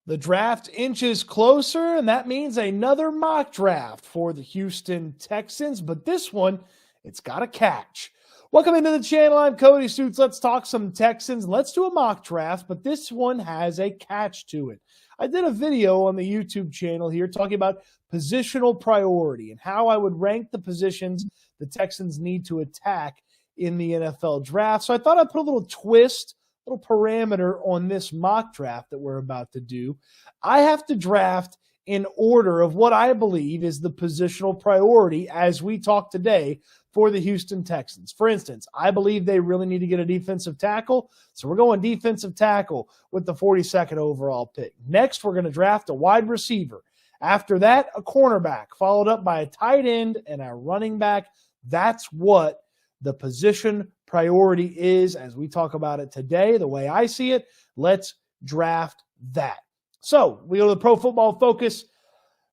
The draft inches closer, and that means another mock draft for the Houston Texans. But this one, it's got a catch. Welcome into the channel. I'm Cody Stoots. Let's talk some Texans. Let's do a mock draft, but this one has a catch to it. I did a video on the YouTube channel here talking about positional priority and how I would rank the positions the Texans need to attack in the NFL draft. So I thought I'd put a little twist, little parameter on this mock draft that we're about to do. I have to draft in order of what I believe is the positional priority as we talk today for the Houston Texans. For instance, I believe they really need to get a defensive tackle, so we're going defensive tackle with the 42nd overall pick. Next, we're going to draft a wide receiver. After that, a cornerback, followed up by a tight end and a running back. That's what the position priority is as we talk about it today. The way I see it, let's draft that. So we go to the Pro Football Focus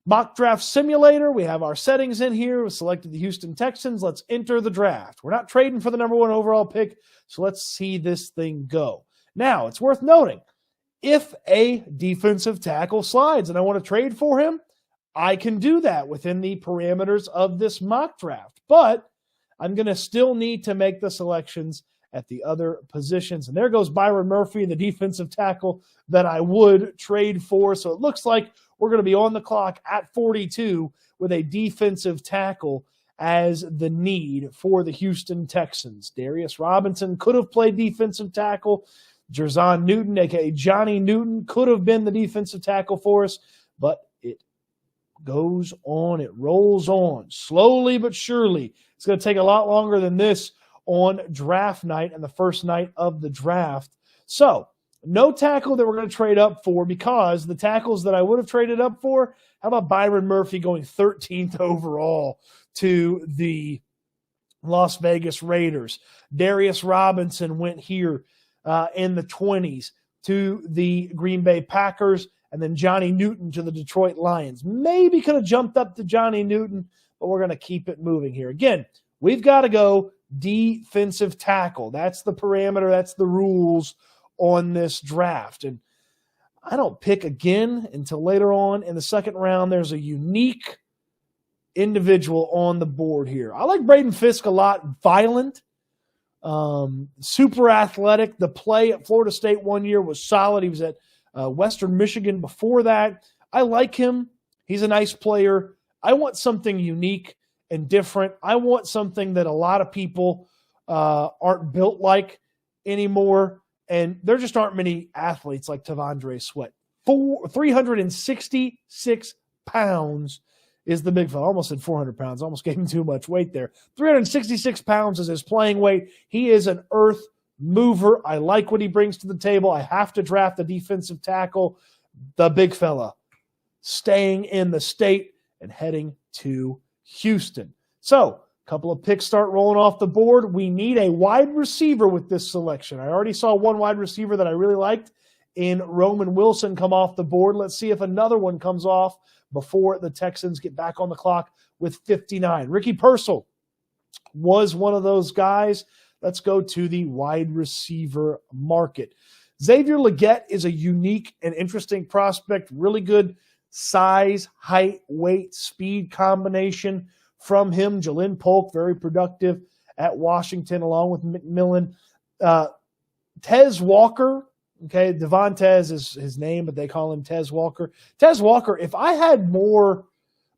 mock draft simulator. We have our settings in here. We selected the Houston Texans. Let's enter the draft. We're not trading for the number one overall pick, so let's see this thing go. Now, it's worth noting, if a defensive tackle slides and I want to trade for him, I can do that within the parameters of this mock draft. But I'm going to still need to make the selections at the other positions. And there goes Byron Murphy, the defensive tackle that I would trade for. So it looks like we're going to be on the clock at 42 with a defensive tackle as the need for the Houston Texans. Darius Robinson could have played defensive tackle. Jerzon Newton, a.k.a. Johnny Newton, could have been the defensive tackle for us, but it goes on, it rolls on, slowly but surely. It's going to take a lot longer than this on draft night and the first night of the draft. So, no tackle that we're going to trade up for, because the tackles that I would have traded up for, how about Byron Murphy going 13th overall to the Las Vegas Raiders? Darius Robinson went here in the 20s to the Green Bay Packers, and then Johnny Newton to the Detroit Lions. Maybe could have jumped up to Johnny Newton, but we're going to keep it moving here. Again, we've got to go defensive tackle. That's the parameter. That's the rules on this draft. And I don't pick again until later on in the second round. There's a unique individual on the board here. I like Braden Fisk a lot. Violent, super athletic. The play at Florida State one year was solid. He was at Western Michigan before that. I like him. He's a nice player. I want something unique and different. I want something that a lot of people aren't built like anymore. And there just aren't many athletes like T'Vondre Sweat. 366 pounds is the big fella. I almost said 400 pounds. I almost gave him too much weight there. 366 pounds is his playing weight. He is an earth mover. I like what he brings to the table. I have to draft a defensive tackle. The big fella staying in the state and heading to Houston. So, a couple of picks start rolling off the board. We need a wide receiver with this selection. I already saw one wide receiver that I really liked in Roman Wilson come off the board. Let's see if another one comes off before the Texans get back on the clock with 59. Ricky Pearsall was one of those guys. Let's go to the wide receiver market. Xavier Legette is a unique and interesting prospect. Really good size, height, weight, speed combination from him. Jalen Polk, very productive at Washington along with McMillan. Tez Walker, okay, Devontae is his name, but they call him Tez Walker. Tez Walker, if I had more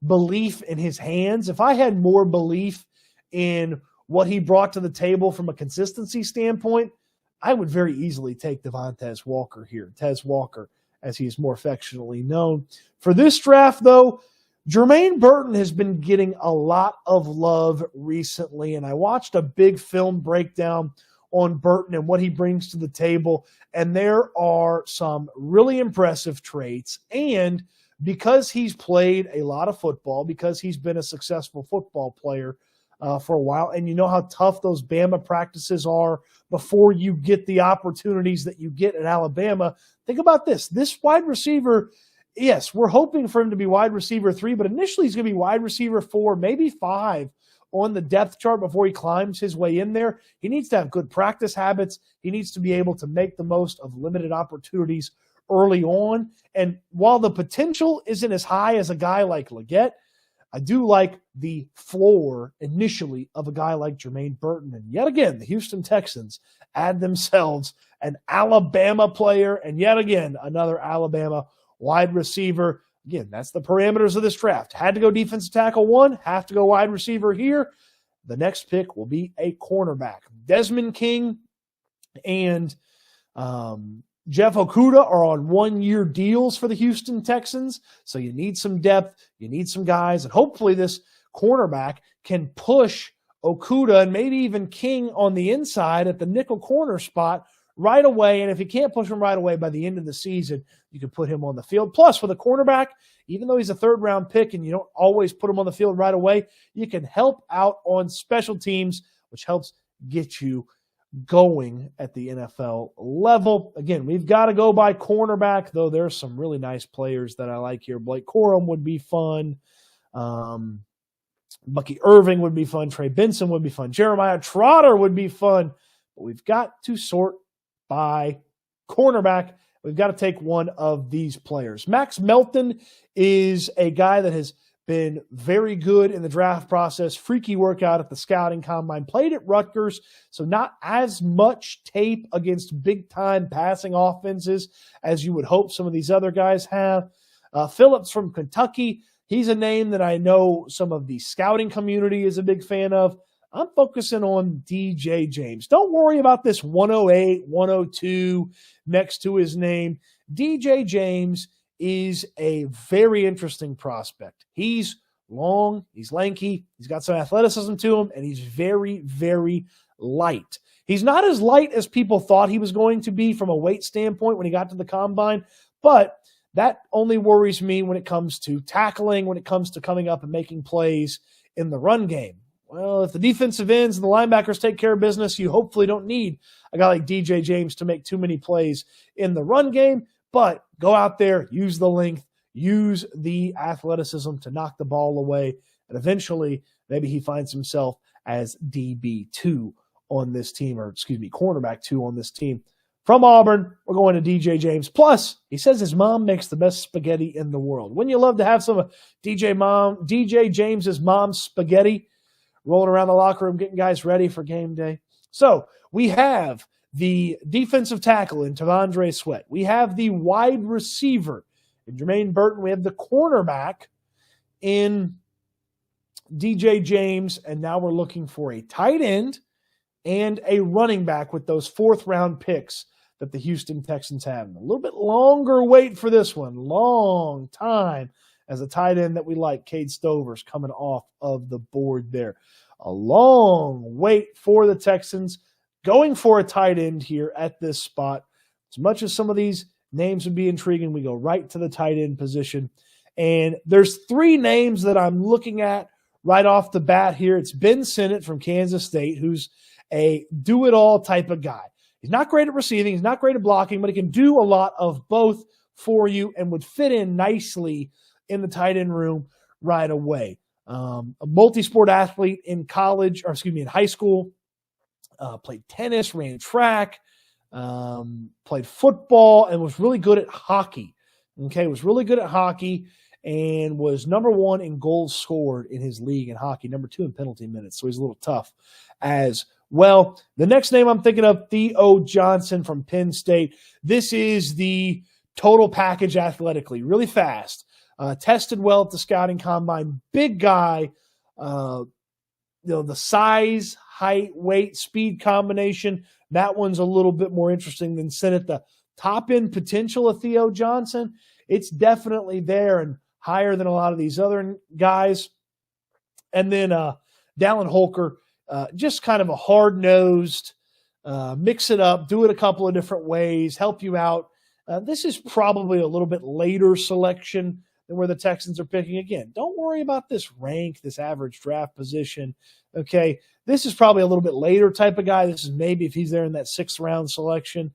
belief in his hands, if I had more belief in what he brought to the table from a consistency standpoint, I would very easily take Devontae Walker here, Tez Walker, as he is more affectionately known. For this draft, though, Jermaine Burton has been getting a lot of love recently, and I watched a big film breakdown on Burton and what he brings to the table, and there are some really impressive traits. And because he's played a lot of football, because he's been a successful football player for a while, and you know how tough those Bama practices are before you get the opportunities that you get at Alabama. Think about this. This wide receiver, yes, we're hoping for him to be wide receiver 3, but initially he's going to be wide receiver 4, maybe 5 on the depth chart before he climbs his way in there. He needs to have good practice habits. He needs to be able to make the most of limited opportunities early on. And while the potential isn't as high as a guy like Leggett, I do like the floor initially of a guy like Jermaine Burton. And yet again, the Houston Texans add themselves an Alabama player, and yet again, another Alabama wide receiver. Again, that's the parameters of this draft. Had to go defensive tackle 1, have to go wide receiver here. The next pick will be a cornerback. Desmond King and Jeff Okudah are on 1-year deals for the Houston Texans, so you need some depth, you need some guys, and hopefully this cornerback can push Okudah and maybe even King on the inside at the nickel corner spot right away. And if you can't push him right away by the end of the season, you can put him on the field. Plus, with a cornerback, even though he's a third-round pick and you don't always put him on the field right away, you can help out on special teams, which helps get you going at the NFL level. Again, we've got to go by cornerback, though there's some really nice players that I like here. Blake Corum would be fun. Bucky Irving would be fun. Trey Benson would be fun. Jeremiah Trotter would be fun. But we've got to sort by cornerback. We've got to take one of these players. Max Melton is a guy that has been very good in the draft process, freaky workout at the scouting combine, played at Rutgers, so not as much tape against big-time passing offenses as you would hope some of these other guys have. Phillips from Kentucky, he's a name that I know some of the scouting community is a big fan of. I'm focusing on DJ James. Don't worry about this 108, 102 next to his name. DJ James is a very interesting prospect. He's long, he's lanky, he's got some athleticism to him, and he's very, very light. He's not as light as people thought he was going to be from a weight standpoint when he got to the combine, but that only worries me when it comes to tackling, when it comes to coming up and making plays in the run game. Well, if the defensive ends and the linebackers take care of business, you hopefully don't need a guy like DJ James to make too many plays in the run game, but go out there, use the length, use the athleticism to knock the ball away, and eventually maybe he finds himself as DB2 on this team, or cornerback 2 on this team. From Auburn, we're going to DJ James. Plus, he says his mom makes the best spaghetti in the world. Wouldn't you love to have some of DJ James's mom's spaghetti rolling around the locker room, getting guys ready for game day? So we have the defensive tackle in T'Vondre Sweat. We have the wide receiver in Jermaine Burton. We have the cornerback in DJ James. And now we're looking for a tight end and a running back with those 4th-round picks that the Houston Texans have. A little bit longer wait for this one. Long time as a tight end that we like. Cade Stover's coming off of the board there. A long wait for the Texans going for a tight end here at this spot. As much as some of these names would be intriguing, we go right to the tight end position. And there's 3 names that I'm looking at right off the bat here. It's Ben Sinnott from Kansas State, who's a do-it-all type of guy. He's not great at receiving. He's not great at blocking, but he can do a lot of both for you and would fit in nicely in the tight end room right away. A multi-sport athlete in in high school, played tennis, ran track, played football, and was really good at hockey. Was really good at hockey and was number 1 in goals scored in his league in hockey, number 2 in penalty minutes. So he's a little tough as well. The next name I'm thinking of, Theo Johnson from Penn State. This is the total package athletically, really fast. Tested well at the scouting combine. Big guy. The size, height, weight, speed combination, that one's a little bit more interesting than Sinnott. The top-end potential of Theo Johnson, it's definitely there and higher than a lot of these other guys. And then Dallin Holker, just kind of a hard-nosed, mix it up, do it a couple of different ways, help you out. This is probably a little bit later selection than where the Texans are picking. Again, don't worry about this rank, this average draft position. Okay, this is probably a little bit later type of guy. This is maybe if he's there in that 6th-round selection,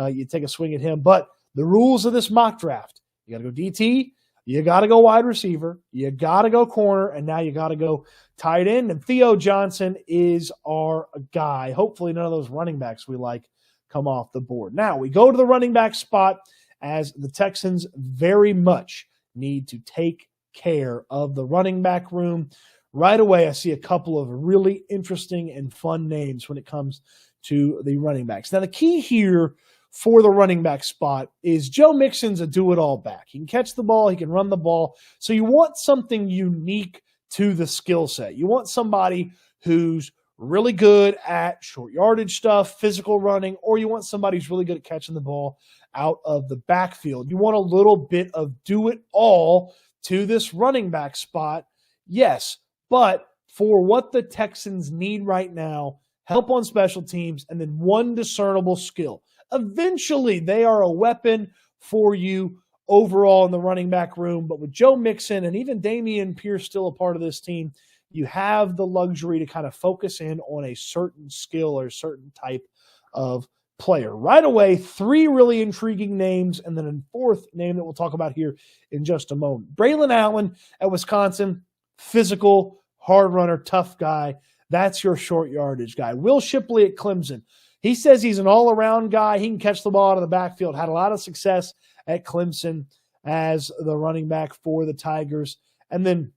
you take a swing at him. But the rules of this mock draft, you got to go DT, you got to go wide receiver, you got to go corner, and now you got to go tight end. And Theo Johnson is our guy. Hopefully none of those running backs we like come off the board. Now we go to the running back spot, as the Texans very much need to take care of the running back room. Right away, I see a couple of really interesting and fun names when it comes to the running backs. Now, the key here for the running back spot is Joe Mixon's a do-it-all back. He can catch the ball, he can run the ball. So you want something unique to the skill set. You want somebody who's really good at short yardage stuff, physical running, or you want somebody who's really good at catching the ball out of the backfield. You want a little bit of do-it-all to this running back spot, yes, but for what the Texans need right now, help on special teams, and then one discernible skill. Eventually, they are a weapon for you overall in the running back room, but with Joe Mixon and even Dameon Pierce still a part of this team, you have the luxury to kind of focus in on a certain skill or a certain type of player. Right away, three really intriguing names, and then a fourth name that we'll talk about here in just a moment. Braylon Allen at Wisconsin, physical, hard runner, tough guy. That's your short yardage guy. Will Shipley at Clemson. He says he's an all-around guy. He can catch the ball out of the backfield. Had a lot of success at Clemson as the running back for the Tigers. And then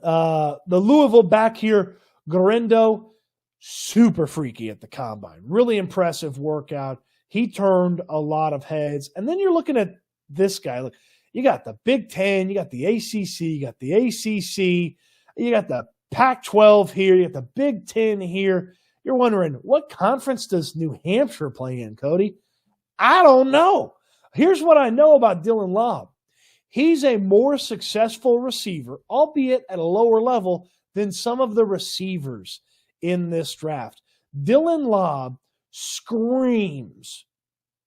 the Louisville back here, Garendo, super freaky at the combine. Really impressive workout. He turned a lot of heads. And then you're looking at this guy. Look, you got the Big Ten, you got the ACC, you got the ACC, you got the Pac-12 here, you got the Big Ten here. You're wondering, what conference does New Hampshire play in, Cody? I don't know. Here's what I know about Dylan Lobb. He's a more successful receiver, albeit at a lower level, than some of the receivers in this draft. Dylan Lobb screams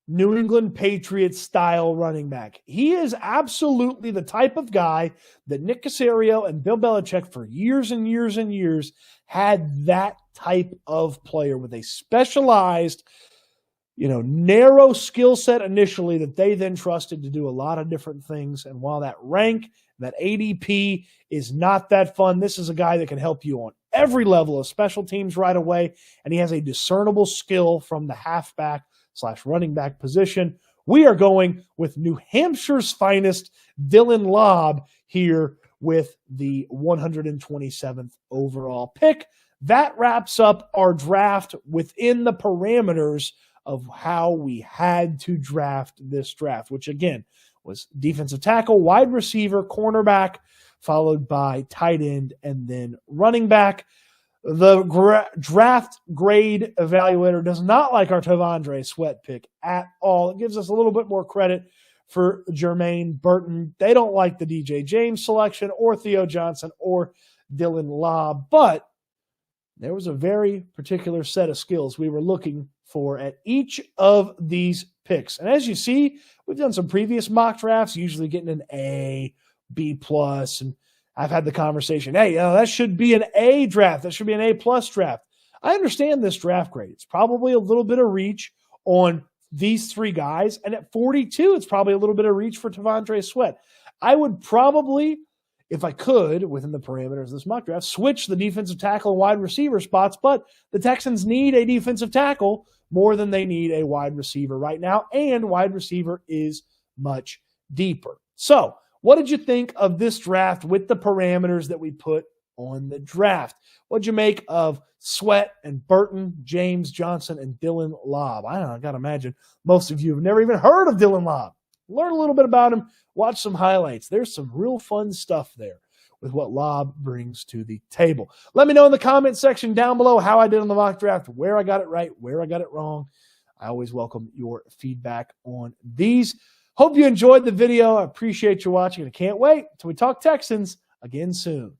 New England Patriots style running back. He is absolutely the type of guy that Nick Caserio and Bill Belichick for years and years and years had, that type of player with a specialized, narrow skill set initially that they then trusted to do a lot of different things. And while that rank, that ADP is not that fun, this is a guy that can help you on every level of special teams right away. And he has a discernible skill from the halfback / running back position. We are going with New Hampshire's finest, Dylan Lobb, here with the 127th overall pick. That wraps up our draft within the parameters of how we had to draft this draft, which again was defensive tackle, wide receiver, cornerback, followed by tight end, and then running back. The draft grade evaluator does not like our Tavondre Sweat pick at all. It gives us a little bit more credit for Jermaine Burton. They don't like the DJ James selection or Theo Johnson or Dylan Lobb, but there was a very particular set of skills we were looking for at each of these picks. And as you see, we've done some previous mock drafts, usually getting an A, B+, and I've had the conversation, hey, that should be an A draft. That should be an A+ draft. I understand this draft grade. It's probably a little bit of reach on these three guys. And at 42, it's probably a little bit of reach for Tavondre Sweat. I would probably, if I could, within the parameters of this mock draft, switch the defensive tackle and wide receiver spots. But the Texans need a defensive tackle more than they need a wide receiver right now. And wide receiver is much deeper. So, what did you think of this draft with the parameters that we put on the draft? What'd you make of Sweat and Burton, James Johnson, and Dylan Lobb? I don't know, I got to imagine most of you have never even heard of Dylan Lobb. Learn a little bit about him, watch some highlights. There's some real fun stuff there with what Lobb brings to the table. Let me know in the comment section down below how I did on the mock draft, where I got it right, where I got it wrong. I always welcome your feedback on these. Hope you enjoyed the video. I appreciate you watching, and I can't wait till we talk Texans again soon.